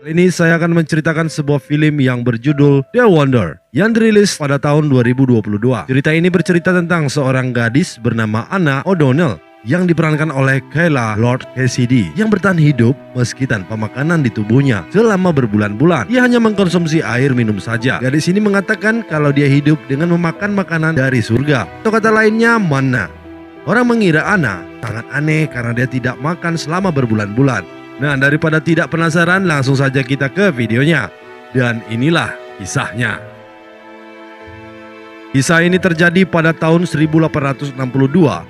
Kali ini saya akan menceritakan sebuah film yang berjudul The Wonder yang dirilis pada tahun 2022. Cerita ini bercerita tentang seorang gadis bernama Anna O'Donnell yang diperankan oleh Kayla Lord Cassidy yang bertahan hidup meski tanpa makanan di tubuhnya selama berbulan-bulan. Ia hanya mengkonsumsi air minum saja. Gadis ini mengatakan kalau dia hidup dengan memakan makanan dari surga, atau kata lainnya manna. Orang mengira Anna sangat aneh karena dia tidak makan selama berbulan-bulan. Nah, daripada tidak penasaran, langsung saja kita ke videonya. Dan inilah kisahnya. Kisah ini terjadi pada tahun 1862.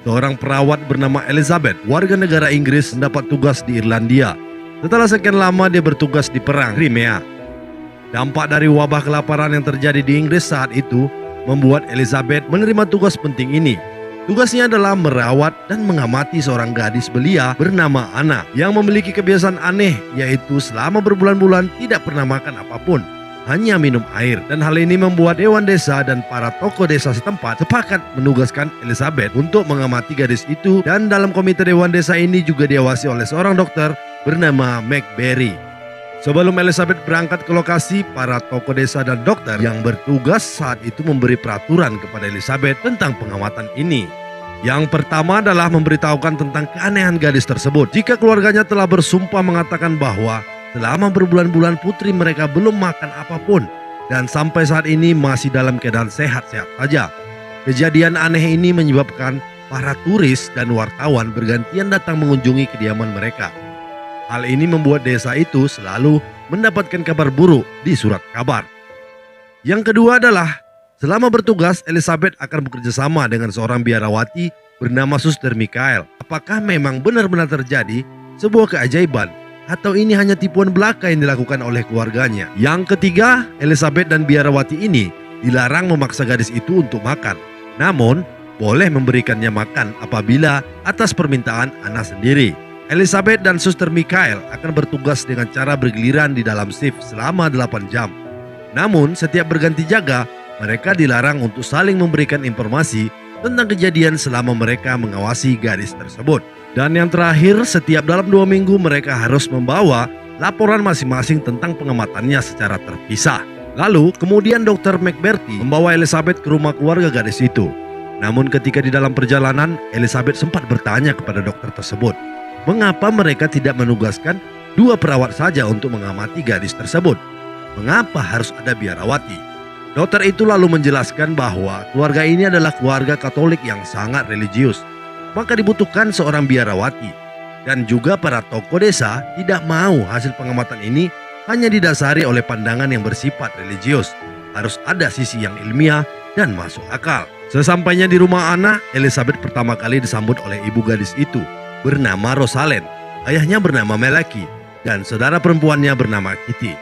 Seorang perawat bernama Elizabeth, warga negara Inggris, mendapat tugas di Irlandia. Setelah sekian lama dia bertugas di perang Crimea. Dampak dari wabah kelaparan yang terjadi di Inggris saat itu membuat Elizabeth menerima tugas penting ini. Tugasnya adalah merawat dan mengamati seorang gadis belia bernama Anna yang memiliki kebiasaan aneh, yaitu selama berbulan-bulan tidak pernah makan apapun, hanya minum air. Dan hal ini membuat dewan desa dan para tokoh desa setempat sepakat menugaskan Elizabeth untuk mengamati gadis itu, dan dalam komite dewan desa ini juga diawasi oleh seorang dokter bernama McBerry. Sebelum Elizabeth berangkat ke lokasi, para tokoh desa dan dokter yang bertugas saat itu memberi peraturan kepada Elizabeth tentang pengamatan ini. Yang pertama adalah memberitahukan tentang keanehan gadis tersebut. Jika keluarganya telah bersumpah mengatakan bahwa selama berbulan-bulan putri mereka belum makan apapun dan sampai saat ini masih dalam keadaan sehat-sehat saja. Kejadian aneh ini menyebabkan para turis dan wartawan bergantian datang mengunjungi kediaman mereka. Hal ini membuat desa itu selalu mendapatkan kabar buruk di surat kabar. Yang kedua adalah selama bertugas, Elizabeth akan bekerja sama dengan seorang biarawati bernama Suster Michael. Apakah memang benar-benar terjadi sebuah keajaiban atau ini hanya tipuan belaka yang dilakukan oleh keluarganya? Yang ketiga, Elizabeth dan biarawati ini dilarang memaksa gadis itu untuk makan. Namun, boleh memberikannya makan apabila atas permintaan Anna sendiri. Elizabeth dan Suster Michael akan bertugas dengan cara bergiliran di dalam shift selama 8 jam. Namun, setiap berganti jaga, mereka dilarang untuk saling memberikan informasi tentang kejadian selama mereka mengawasi gadis tersebut. Dan yang terakhir, setiap dalam 2 minggu mereka harus membawa laporan masing-masing tentang pengamatannya secara terpisah. Lalu, kemudian Dr. McBerty membawa Elizabeth ke rumah keluarga gadis itu. Namun ketika di dalam perjalanan, Elizabeth sempat bertanya kepada dokter tersebut, mengapa mereka tidak menugaskan 2 perawat saja untuk mengamati gadis tersebut? Mengapa harus ada biarawati? Dokter itu lalu menjelaskan bahwa keluarga ini adalah keluarga Katolik yang sangat religius. Maka dibutuhkan seorang biarawati. Dan juga para tokoh desa tidak mau hasil pengamatan ini hanya didasari oleh pandangan yang bersifat religius. Harus ada sisi yang ilmiah dan masuk akal. Sesampainya di rumah Anna, Elizabeth pertama kali disambut oleh ibu gadis itu bernama Rosalind, ayahnya bernama Melaki, dan saudara perempuannya bernama Kitty.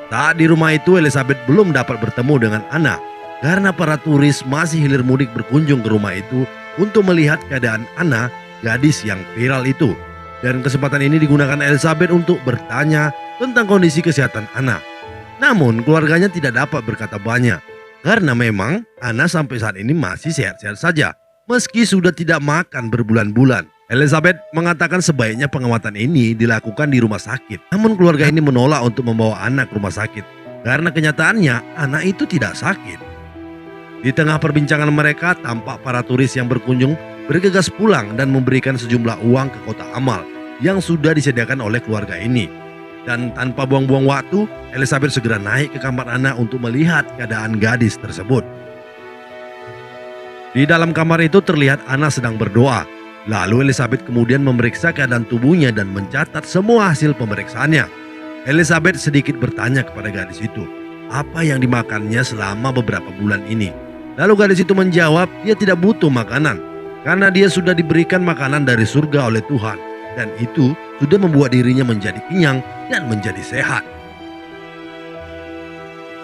Saat di rumah itu, Elizabeth belum dapat bertemu dengan Anna karena para turis masih hilir mudik berkunjung ke rumah itu untuk melihat keadaan Anna, gadis yang viral itu. Dan kesempatan ini digunakan Elizabeth untuk bertanya tentang kondisi kesehatan Anna. Namun keluarganya tidak dapat berkata banyak karena memang Anna sampai saat ini masih sehat-sehat saja meski sudah tidak makan berbulan-bulan. Elizabeth mengatakan sebaiknya pengamatan ini dilakukan di rumah sakit. Namun keluarga ini menolak untuk membawa anak ke rumah sakit karena kenyataannya anak itu tidak sakit. Di tengah perbincangan mereka, tampak para turis yang berkunjung bergegas pulang dan memberikan sejumlah uang ke kotak amal yang sudah disediakan oleh keluarga ini. Dan tanpa buang-buang waktu, Elizabeth segera naik ke kamar Anna untuk melihat keadaan gadis tersebut. Di dalam kamar itu terlihat Anna sedang berdoa. Lalu Elizabeth kemudian memeriksa keadaan tubuhnya dan mencatat semua hasil pemeriksaannya. Elizabeth sedikit bertanya kepada gadis itu, apa yang dimakannya selama beberapa bulan ini. Lalu gadis itu menjawab dia tidak butuh makanan karena dia sudah diberikan makanan dari surga oleh Tuhan. Dan itu sudah membuat dirinya menjadi kenyang dan menjadi sehat.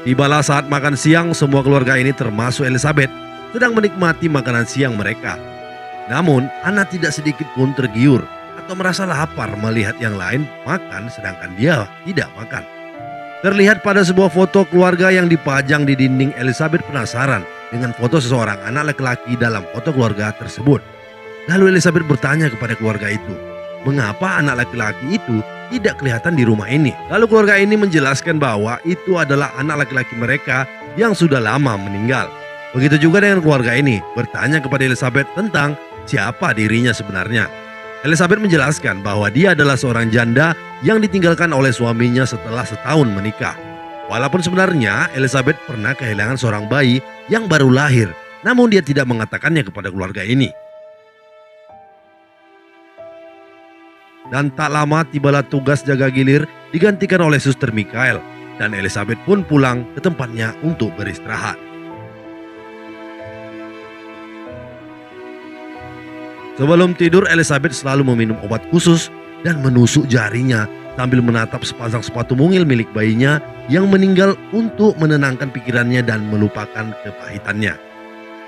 Tibalah saat makan siang, semua keluarga ini termasuk Elizabeth sedang menikmati makanan siang mereka. Namun, Anna tidak sedikit pun tergiur atau merasa lapar melihat yang lain makan sedangkan dia tidak makan. Terlihat pada sebuah foto keluarga yang dipajang di dinding, Elizabeth penasaran dengan foto seseorang anak laki-laki dalam foto keluarga tersebut. Lalu Elizabeth bertanya kepada keluarga itu, mengapa anak laki-laki itu tidak kelihatan di rumah ini. Lalu keluarga ini menjelaskan bahwa itu adalah anak laki-laki mereka yang sudah lama meninggal. Begitu juga dengan keluarga ini bertanya kepada Elizabeth tentang siapa dirinya sebenarnya. Elizabeth menjelaskan bahwa dia adalah seorang janda yang ditinggalkan oleh suaminya setelah setahun menikah. Walaupun sebenarnya Elizabeth pernah kehilangan seorang bayi yang baru lahir, namun dia tidak mengatakannya kepada keluarga ini. Dan tak lama tibalah tugas jaga gilir digantikan oleh Suster Michael, dan Elizabeth pun pulang ke tempatnya untuk beristirahat. Sebelum tidur, Elizabeth selalu meminum obat khusus dan menusuk jarinya sambil menatap sepasang sepatu mungil milik bayinya yang meninggal untuk menenangkan pikirannya dan melupakan kepahitannya.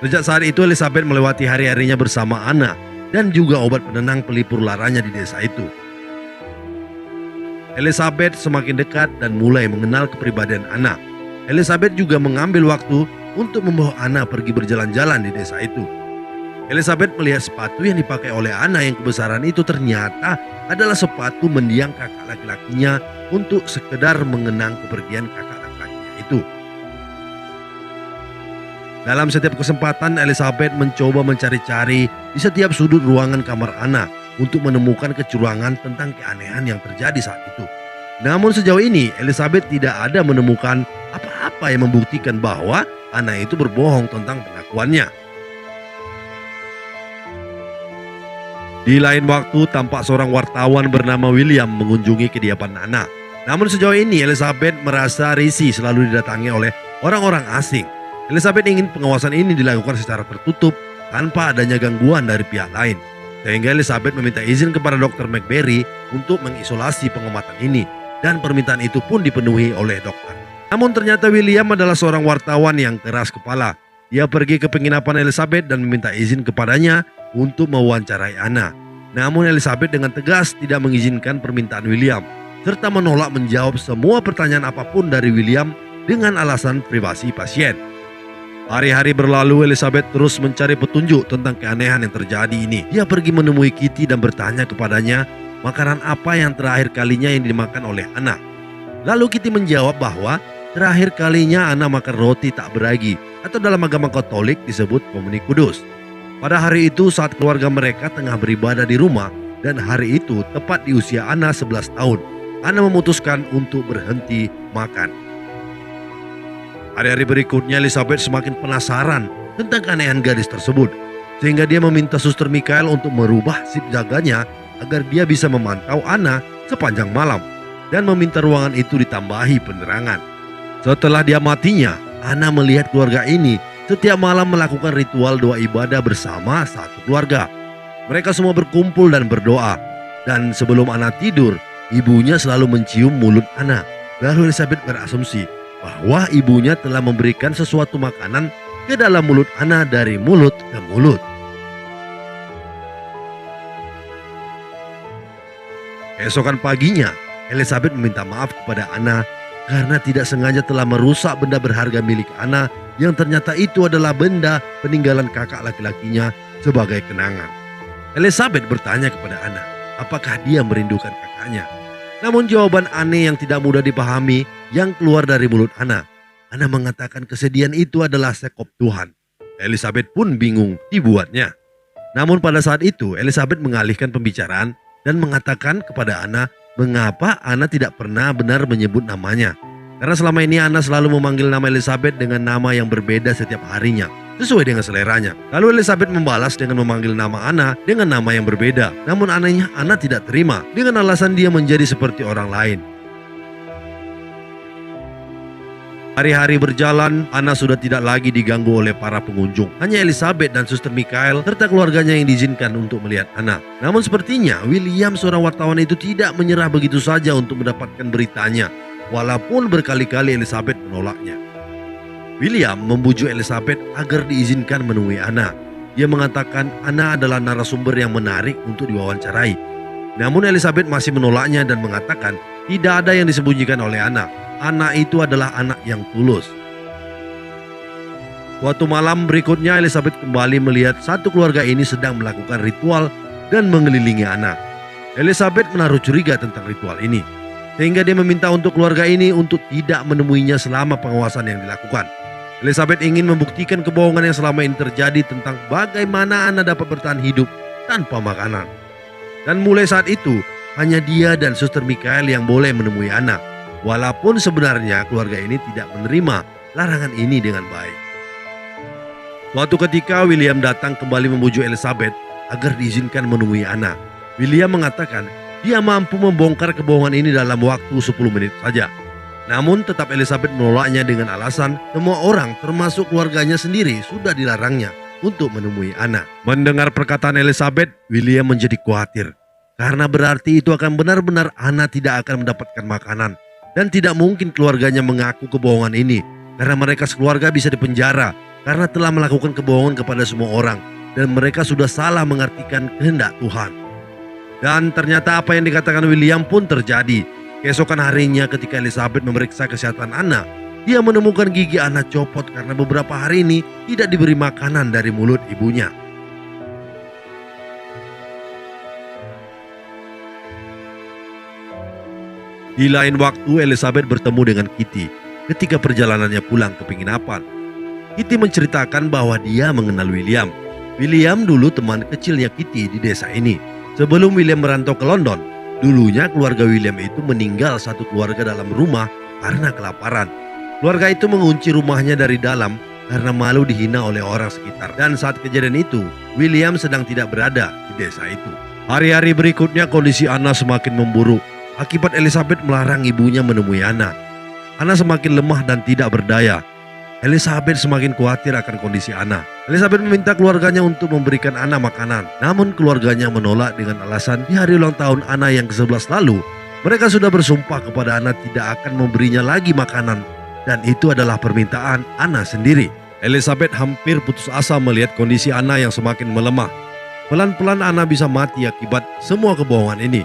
Sejak saat itu Elizabeth melewati hari-harinya bersama Anna dan juga obat penenang pelipur laranya di desa itu. Elizabeth semakin dekat dan mulai mengenal kepribadian Anna. Elizabeth juga mengambil waktu untuk membawa Anna pergi berjalan-jalan di desa itu. Elizabeth melihat sepatu yang dipakai oleh Anna yang kebesaran itu ternyata adalah sepatu mendiang kakak laki-lakinya untuk sekedar mengenang kepergian kakak laki-lakinya itu. Dalam setiap kesempatan, Elizabeth mencoba mencari-cari di setiap sudut ruangan kamar Anna untuk menemukan kecurangan tentang keanehan yang terjadi saat itu. Namun sejauh ini Elizabeth tidak ada menemukan apa-apa yang membuktikan bahwa Anna itu berbohong tentang pengakuannya. Di lain waktu, tampak seorang wartawan bernama William mengunjungi kediaman Anna. Namun sejauh ini Elizabeth merasa risih selalu didatangi oleh orang-orang asing. Elizabeth ingin pengawasan ini dilakukan secara tertutup tanpa adanya gangguan dari pihak lain. Sehingga Elizabeth meminta izin kepada Dr. McBerry untuk mengisolasi pengamatan ini, dan permintaan itu pun dipenuhi oleh dokter. Namun ternyata William adalah seorang wartawan yang keras kepala. Dia pergi ke penginapan Elizabeth dan meminta izin kepadanya untuk mewawancarai Anna. Namun Elizabeth dengan tegas tidak mengizinkan permintaan William, serta menolak menjawab semua pertanyaan apapun dari William dengan alasan privasi pasien. Hari-hari berlalu, Elizabeth terus mencari petunjuk tentang keanehan yang terjadi ini. Dia pergi menemui Kitty dan bertanya kepadanya makanan apa yang terakhir kalinya yang dimakan oleh Anna. Lalu Kitty menjawab bahwa terakhir kalinya Anna makan roti tak beragi, atau dalam agama Katolik disebut komuni kudus. Pada hari itu saat keluarga mereka tengah beribadah di rumah, dan hari itu tepat di usia Anna 11 tahun, Anna memutuskan untuk berhenti makan. Hari-hari berikutnya Elizabeth semakin penasaran tentang keanehan gadis tersebut, sehingga dia meminta Suster Michael untuk merubah sip jaganya agar dia bisa memantau Anna sepanjang malam, dan meminta ruangan itu ditambahi penerangan. Setelah dia matinya, Anna melihat keluarga ini setiap malam melakukan ritual doa ibadah bersama satu keluarga. Mereka semua berkumpul dan berdoa, dan sebelum Anna tidur, ibunya selalu mencium mulut Anna. Lalu Elizabeth berasumsi bahwa ibunya telah memberikan sesuatu makanan ke dalam mulut Anna dari mulut ke mulut. Keesokan paginya, Elizabeth meminta maaf kepada Anna karena tidak sengaja telah merusak benda berharga milik Anna yang ternyata itu adalah benda peninggalan kakak laki-lakinya sebagai kenangan. Elizabeth bertanya kepada Anna, apakah dia merindukan kakaknya? Namun jawaban aneh yang tidak mudah dipahami yang keluar dari mulut Anna. Anna mengatakan kesedihan itu adalah sekop Tuhan. Elizabeth pun bingung dibuatnya. Namun pada saat itu Elizabeth mengalihkan pembicaraan dan mengatakan kepada Anna mengapa Anna tidak pernah benar menyebut namanya. Karena selama ini Anna selalu memanggil nama Elizabeth dengan nama yang berbeda setiap harinya, sesuai dengan seleranya. Lalu Elizabeth membalas dengan memanggil nama Anna dengan nama yang berbeda. Namun anehnya Anna tidak terima dengan alasan dia menjadi seperti orang lain. Hari-hari berjalan, Anna sudah tidak lagi diganggu oleh para pengunjung. Hanya Elizabeth dan Suster Michael serta keluarganya yang diizinkan untuk melihat Anna. Namun sepertinya William, seorang wartawan itu, tidak menyerah begitu saja untuk mendapatkan beritanya, walaupun berkali-kali Elizabeth menolaknya. William membujuk Elizabeth agar diizinkan menemui Anna. Dia mengatakan Anna adalah narasumber yang menarik untuk diwawancarai. Namun Elizabeth masih menolaknya dan mengatakan tidak ada yang disembunyikan oleh Anna. Anna itu adalah anak yang tulus. Suatu malam berikutnya Elizabeth kembali melihat satu keluarga ini sedang melakukan ritual dan mengelilingi Anna. Elizabeth menaruh curiga tentang ritual ini, sehingga dia meminta untuk keluarga ini untuk tidak menemuinya selama pengawasan yang dilakukan. Elizabeth ingin membuktikan kebohongan yang selama ini terjadi tentang bagaimana Anna dapat bertahan hidup tanpa makanan. Dan mulai saat itu, hanya dia dan Suster Michael yang boleh menemui Anna, walaupun sebenarnya keluarga ini tidak menerima larangan ini dengan baik. Suatu ketika William datang kembali membujuk Elizabeth agar diizinkan menemui Anna. William mengatakan dia mampu membongkar kebohongan ini dalam waktu 10 menit saja. Namun tetap Elizabeth menolaknya dengan alasan semua orang termasuk keluarganya sendiri sudah dilarangnya untuk menemui Anna. Mendengar perkataan Elizabeth, William menjadi khawatir. Karena berarti itu akan benar-benar Anna tidak akan mendapatkan makanan. Dan tidak mungkin keluarganya mengaku kebohongan ini. Karena mereka sekeluarga bisa dipenjara karena telah melakukan kebohongan kepada semua orang. Dan mereka sudah salah mengartikan kehendak Tuhan. Dan ternyata apa yang dikatakan William pun terjadi. Keesokan harinya ketika Elizabeth memeriksa kesehatan Anna, dia menemukan gigi Anna copot karena beberapa hari ini tidak diberi makanan dari mulut ibunya. Di lain waktu Elizabeth bertemu dengan Kitty ketika perjalanannya pulang ke penginapan. Kitty menceritakan bahwa dia mengenal William. William dulu teman kecilnya Kitty di desa ini. Sebelum William merantau ke London, dulunya keluarga William itu meninggal satu keluarga dalam rumah karena kelaparan. Keluarga itu mengunci rumahnya dari dalam karena malu dihina oleh orang sekitar. Dan saat kejadian itu, William sedang tidak berada di desa itu. Hari-hari berikutnya kondisi Anna semakin memburuk. Akibat Elizabeth melarang ibunya menemui Anna. Anna semakin lemah dan tidak berdaya. Elizabeth semakin khawatir akan kondisi Anna. Elizabeth meminta keluarganya untuk memberikan Anna makanan. Namun keluarganya menolak dengan alasan di hari ulang tahun Anna yang ke-11 lalu, mereka sudah bersumpah kepada Anna tidak akan memberinya lagi makanan. Dan itu adalah permintaan Anna sendiri. Elizabeth hampir putus asa melihat kondisi Anna yang semakin melemah. Pelan-pelan Anna bisa mati akibat semua kebohongan ini.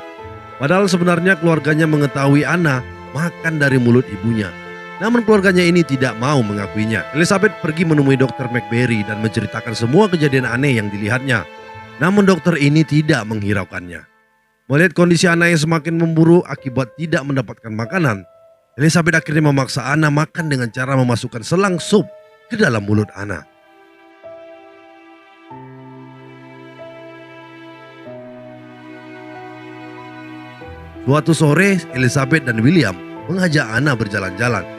Padahal sebenarnya keluarganya mengetahui Anna makan dari mulut ibunya. Namun keluarganya ini tidak mau mengakuinya. Elizabeth pergi menemui Dr. McBary dan menceritakan semua kejadian aneh yang dilihatnya. Namun dokter ini tidak menghiraukannya. Melihat kondisi Anna yang semakin memburuk akibat tidak mendapatkan makanan, Elizabeth akhirnya memaksa Anna makan dengan cara memasukkan selang sup ke dalam mulut Anna. Suatu sore, Elizabeth dan William mengajak Anna berjalan-jalan.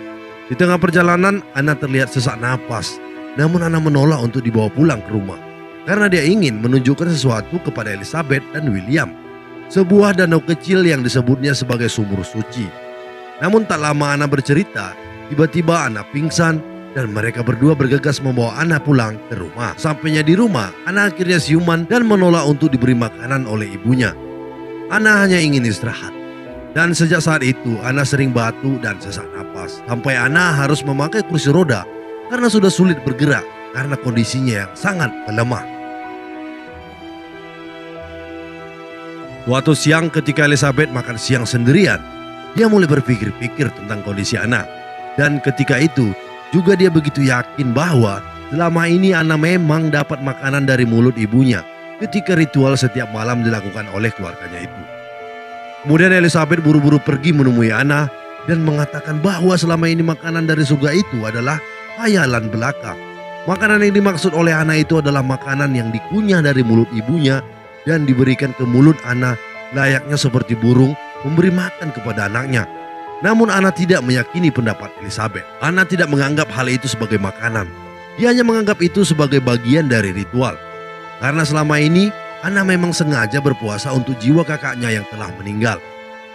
Di tengah perjalanan, Anna terlihat sesak napas. Namun Anna menolak untuk dibawa pulang ke rumah. Karena dia ingin menunjukkan sesuatu kepada Elizabeth dan William. Sebuah danau kecil yang disebutnya sebagai sumur suci. Namun tak lama Anna bercerita, tiba-tiba Anna pingsan dan mereka berdua bergegas membawa Anna pulang ke rumah. Sampainya di rumah, Anna akhirnya siuman dan menolak untuk diberi makanan oleh ibunya. Anna hanya ingin istirahat. Dan sejak saat itu, Anna sering batuk dan sesak napas. Sampai Anna harus memakai kursi roda karena sudah sulit bergerak karena kondisinya yang sangat melemah. Suatu siang ketika Elizabeth makan siang sendirian, dia mulai berpikir-pikir tentang kondisi Anna. Dan ketika itu, juga dia begitu yakin bahwa selama ini Anna memang dapat makanan dari mulut ibunya ketika ritual setiap malam dilakukan oleh keluarganya itu. Kemudian Elizabeth buru-buru pergi menemui Anna dan mengatakan bahwa selama ini makanan dari surga itu adalah khayalan belaka. Makanan yang dimaksud oleh Anna itu adalah makanan yang dikunyah dari mulut ibunya dan diberikan ke mulut Anna layaknya seperti burung memberi makan kepada anaknya. Namun Anna tidak meyakini pendapat Elizabeth. Anna tidak menganggap hal itu sebagai makanan. Dia hanya menganggap itu sebagai bagian dari ritual. Karena selama ini Anna memang sengaja berpuasa untuk jiwa kakaknya yang telah meninggal.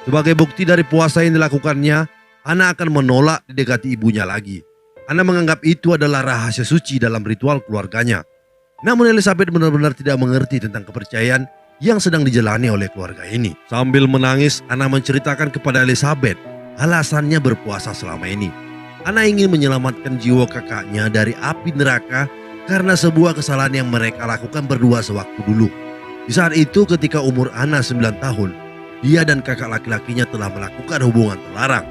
Sebagai bukti dari puasa yang dilakukannya, Anna akan menolak didekati ibunya lagi. Anna menganggap itu adalah rahasia suci dalam ritual keluarganya. Namun Elizabeth benar-benar tidak mengerti tentang kepercayaan yang sedang dijalani oleh keluarga ini. Sambil menangis, Anna menceritakan kepada Elizabeth alasannya berpuasa selama ini. Anna ingin menyelamatkan jiwa kakaknya dari api neraka karena sebuah kesalahan yang mereka lakukan berdua sewaktu dulu. Di saat itu ketika umur Anna 9 tahun, dia dan kakak laki-lakinya telah melakukan hubungan terlarang.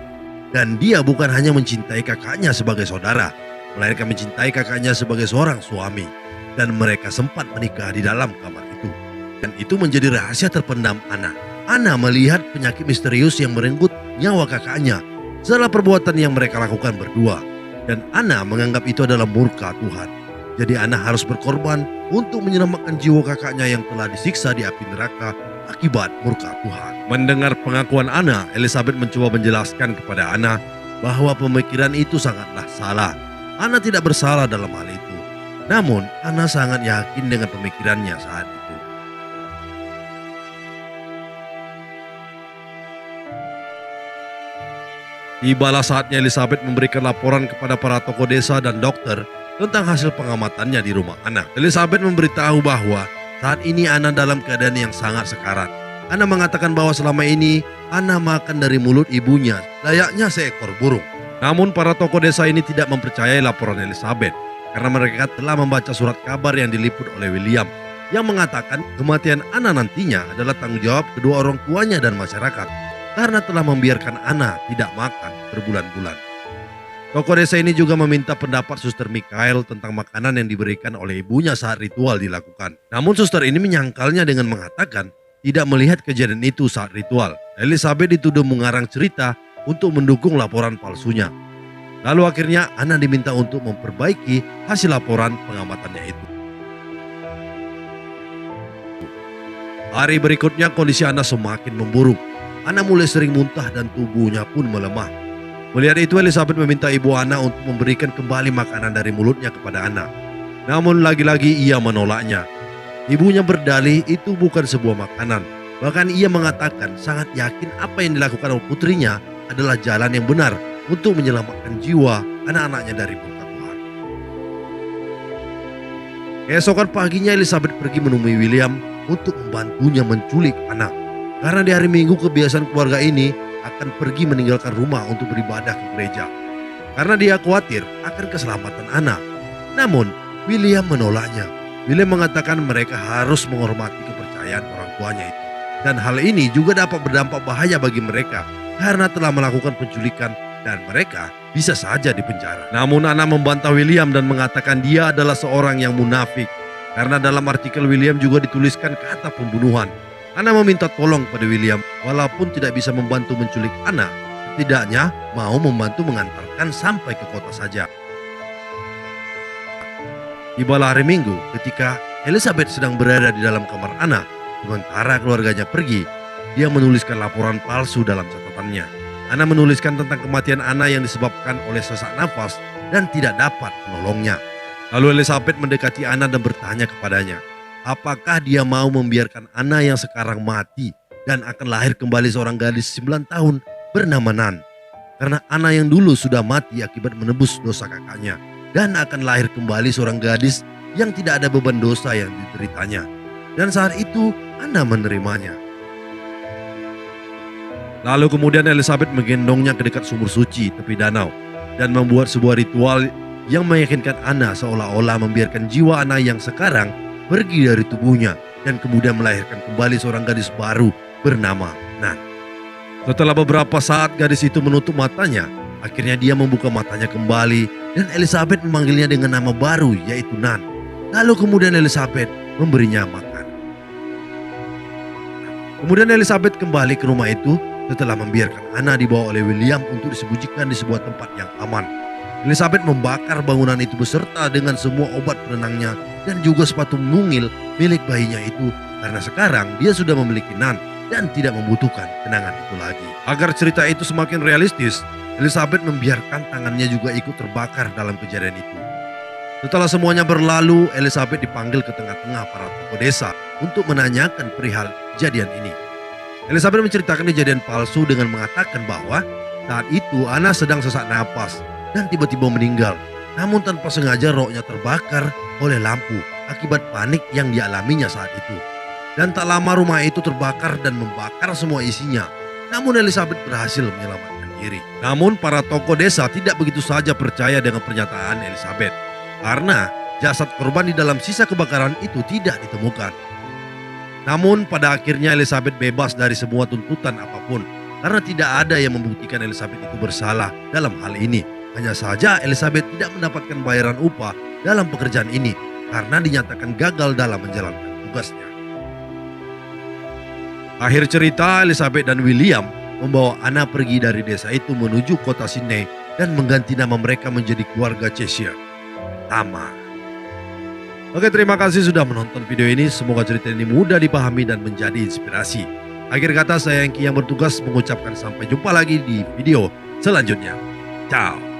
Dan dia bukan hanya mencintai kakaknya sebagai saudara, melainkan mencintai kakaknya sebagai seorang suami. Dan mereka sempat menikah di dalam kamar itu. Dan itu menjadi rahasia terpendam Anna. Anna melihat penyakit misterius yang merenggut nyawa kakaknya setelah perbuatan yang mereka lakukan berdua. Dan Anna menganggap itu adalah murka Tuhan. Jadi Anna harus berkorban untuk menyelamatkan jiwa kakaknya yang telah disiksa di api neraka akibat murka Tuhan. Mendengar pengakuan Anna, Elizabeth mencoba menjelaskan kepada Anna bahwa pemikiran itu sangatlah salah. Anna tidak bersalah dalam hal itu. Namun, Anna sangat yakin dengan pemikirannya saat itu. Tibalah saatnya Elizabeth memberikan laporan kepada para tokoh desa dan dokter tentang hasil pengamatannya di rumah Anna. Elizabeth memberitahu bahwa saat ini Anna dalam keadaan yang sangat sekarat. Anna mengatakan bahwa selama ini Anna makan dari mulut ibunya layaknya seekor burung. Namun para tokoh desa ini tidak mempercayai laporan Elizabeth karena mereka telah membaca surat kabar yang diliput oleh William yang mengatakan kematian Anna nantinya adalah tanggung jawab kedua orang tuanya dan masyarakat karena telah membiarkan Anna tidak makan berbulan-bulan. Tokoh desa ini juga meminta pendapat Suster Michael tentang makanan yang diberikan oleh ibunya saat ritual dilakukan. Namun suster ini menyangkalnya dengan mengatakan tidak melihat kejadian itu saat ritual. Elizabeth dituduh mengarang cerita untuk mendukung laporan palsunya. Lalu akhirnya Anna diminta untuk memperbaiki hasil laporan pengamatannya itu. Hari berikutnya kondisi Anna semakin memburuk. Anna mulai sering muntah dan tubuhnya pun melemah. Melihat itu Elizabeth meminta ibu Anna untuk memberikan kembali makanan dari mulutnya kepada Anna. Namun lagi-lagi ia menolaknya. Ibunya berdalih itu bukan sebuah makanan. Bahkan ia mengatakan sangat yakin apa yang dilakukan oleh putrinya adalah jalan yang benar untuk menyelamatkan jiwa anak-anaknya dari murka Tuhan. Keesokan paginya Elizabeth pergi menemui William untuk membantunya menculik Anna. Karena di hari Minggu kebiasaan keluarga ini akan pergi meninggalkan rumah untuk beribadah ke gereja. Karena dia khawatir akan keselamatan Anna. Namun William menolaknya. William mengatakan mereka harus menghormati kepercayaan orang tuanya itu. Dan hal ini juga dapat berdampak bahaya bagi mereka karena telah melakukan penculikan dan mereka bisa saja dipenjara. Namun Anna membantah William dan mengatakan dia adalah seorang yang munafik. Karena dalam artikel William juga dituliskan kata pembunuhan. Anna meminta tolong pada William walaupun tidak bisa membantu menculik Anna. Setidaknya mau membantu mengantarkan sampai ke kota saja. Tibalah hari Minggu ketika Elizabeth sedang berada di dalam kamar Anna. Sementara keluarganya pergi, dia menuliskan laporan palsu dalam catatannya. Anna menuliskan tentang kematian Anna yang disebabkan oleh sesak nafas dan tidak dapat menolongnya. Lalu Elizabeth mendekati Anna dan bertanya kepadanya, apakah dia mau membiarkan Anna yang sekarang mati dan akan lahir kembali seorang gadis 9 tahun bernama Nan. Karena Anna yang dulu sudah mati akibat menebus dosa kakaknya dan akan lahir kembali seorang gadis yang tidak ada beban dosa yang dideritanya. Dan saat itu Anna menerimanya. Lalu kemudian Elizabeth menggendongnya ke dekat sumur suci tepi danau dan membuat sebuah ritual yang meyakinkan Anna seolah-olah membiarkan jiwa Anna yang sekarang pergi dari tubuhnya dan kemudian melahirkan kembali seorang gadis baru bernama Nan. Setelah beberapa saat gadis itu menutup matanya, akhirnya dia membuka matanya kembali dan Elizabeth memanggilnya dengan nama baru yaitu Nan. Lalu kemudian Elizabeth memberinya makan. Kemudian Elizabeth kembali ke rumah itu setelah membiarkan Anna dibawa oleh William untuk disembunyikan di sebuah tempat yang aman. Elizabeth membakar bangunan itu beserta dengan semua obat penenangnya dan juga sepatu mungil milik bayinya itu karena sekarang dia sudah memiliki Nan dan tidak membutuhkan kenangan itu lagi. Agar cerita itu semakin realistis, Elizabeth membiarkan tangannya juga ikut terbakar dalam kejadian itu. Setelah semuanya berlalu, Elizabeth dipanggil ke tengah-tengah para tokoh desa untuk menanyakan perihal kejadian ini. Elizabeth menceritakan kejadian palsu dengan mengatakan bahwa saat itu Anna sedang sesak napas dan tiba-tiba meninggal. Namun tanpa sengaja rohnya terbakar oleh lampu akibat panik yang dialaminya saat itu. Dan tak lama rumah itu terbakar dan membakar semua isinya. Namun Elizabeth berhasil menyelamatkan diri. Namun para tokoh desa tidak begitu saja percaya dengan pernyataan Elizabeth. Karena jasad korban di dalam sisa kebakaran itu tidak ditemukan. Namun pada akhirnya Elizabeth bebas dari semua tuntutan apapun. Karena tidak ada yang membuktikan Elizabeth itu bersalah dalam hal ini. Hanya saja Elizabeth tidak mendapatkan bayaran upah dalam pekerjaan ini karena dinyatakan gagal dalam menjalankan tugasnya. Akhir cerita, Elizabeth dan William membawa Anna pergi dari desa itu menuju kota Sydney dan mengganti nama mereka menjadi keluarga Cheshire. Tama. Oke, terima kasih sudah menonton video ini. Semoga cerita ini mudah dipahami dan menjadi inspirasi. Akhir kata, saya Yangki yang bertugas mengucapkan sampai jumpa lagi di video selanjutnya. Ciao.